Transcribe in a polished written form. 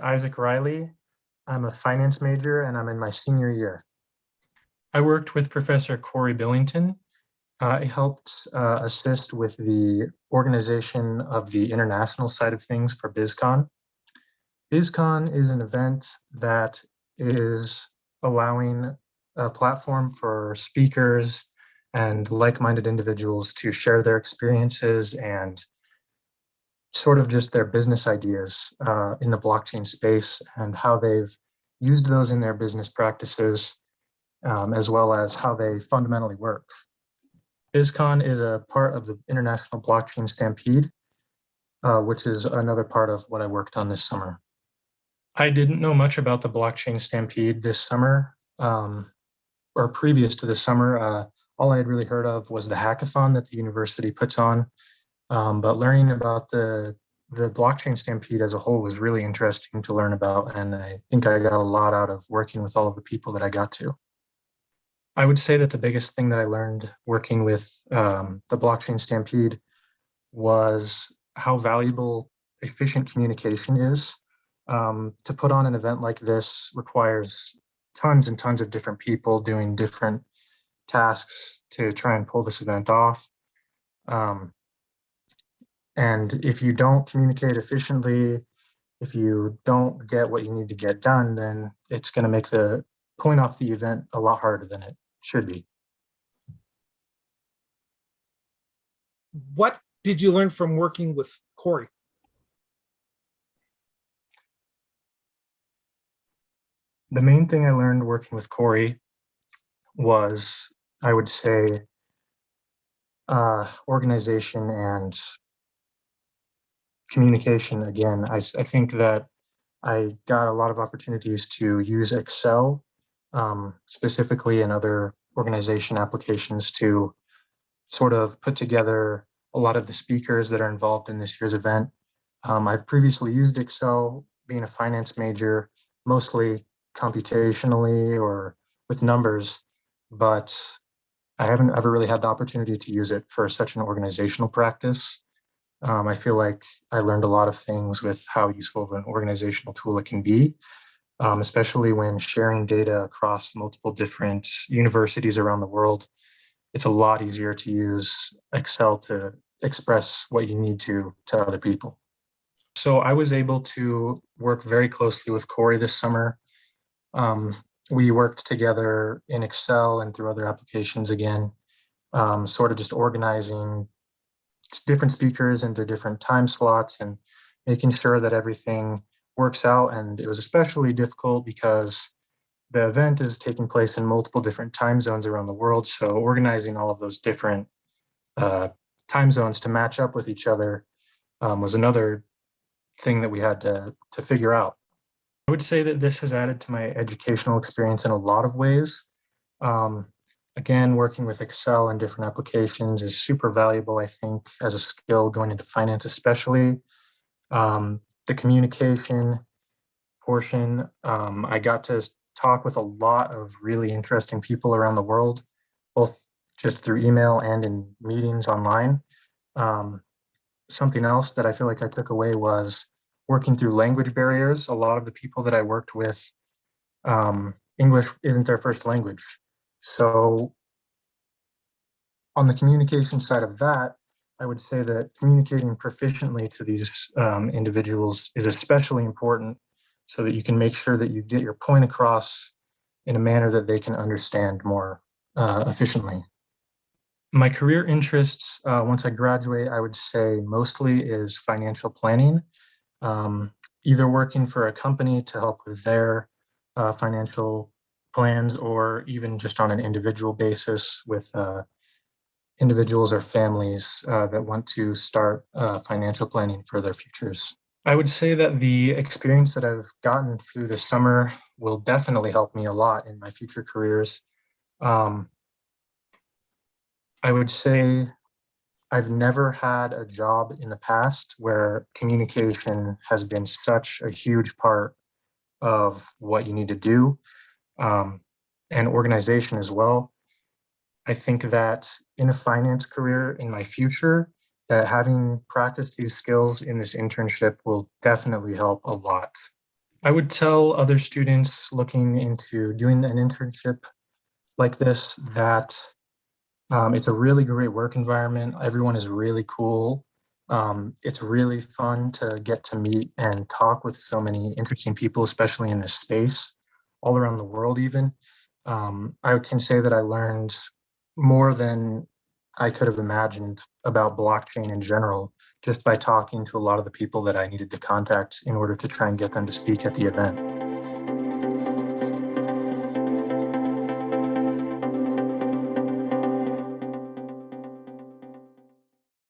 Issac Riley. I'm a finance major and I'm in my senior year. I worked with Professor Corey Billington. I helped assist with the organization of the international side of things for BizCon. BizCon is an event that is allowing a platform for speakers and like-minded individuals to share their experiences and sort of just their business ideas in the blockchain space and how they've used those in their business practices, as well as how they fundamentally work. BizCon is a part of the International Blockchain Stampede, which is another part of what I worked on this summer. I didn't know much about the Blockchain Stampede this summer, or previous to this summer. All I had really heard of was the hackathon that the university puts on. But learning about the blockchain stampede as a whole was really interesting to learn about, and I think I got a lot out of working with all of the people that I got to. I would say that the biggest thing that I learned working with the blockchain stampede was how valuable efficient communication is. To put on an event like this requires tons and tons of different people doing different tasks to try and pull this event off. And if you don't communicate efficiently, if you don't get what you need to get done, then it's going to make the pulling off the event a lot harder than it should be. What did you learn from working with Corey? The main thing I learned working with Corey was, I would say, organization and communication. Again, I think that I got a lot of opportunities to use Excel, specifically in other organization applications, to sort of put together a lot of the speakers that are involved in this year's event. I've previously used Excel, being a finance major, mostly computationally or with numbers, but I haven't ever really had the opportunity to use it for such an organizational practice. I feel like I learned a lot of things with how useful of an organizational tool it can be, especially when sharing data across multiple different universities around the world. It's a lot easier to use Excel to express what you need to other people. So I was able to work very closely with Corey this summer. We worked together in Excel and through other applications again, sort of just organizing different speakers into different time slots and making sure that everything works out. And it was especially difficult because the event is taking place in multiple different time zones around the world. So organizing all of those different time zones to match up with each other was another thing that we had to figure out. I would say that this has added to my educational experience in a lot of ways. Again, working with Excel and different applications is super valuable, I think, as a skill going into finance, especially. The communication portion, I got to talk with a lot of really interesting people around the world, both just through email and in meetings online. Something else that I feel like I took away was working through language barriers. A lot of the people that I worked with, English isn't their first language. So on the communication side of that, I would say that communicating proficiently to these individuals is especially important so that you can make sure that you get your point across in a manner that they can understand more efficiently. My career interests, once I graduate, I would say mostly is financial planning, either working for a company to help with their financial plans, or even just on an individual basis with individuals or families that want to start financial planning for their futures. I would say that the experience that I've gotten through this summer will definitely help me a lot in my future careers. I would say I've never had a job in the past where communication has been such a huge part of what you need to do, and organization as well. I think that in a finance career in my future, that having practiced these skills in this internship will definitely help a lot. I would tell other students looking into doing an internship like this that it's a really great work environment. Everyone is really cool. It's really fun to get to meet and talk with so many interesting people, especially in this space, all around the world, even. I can say that I learned more than I could have imagined about blockchain in general, just by talking to a lot of the people that I needed to contact in order to try and get them to speak at the event.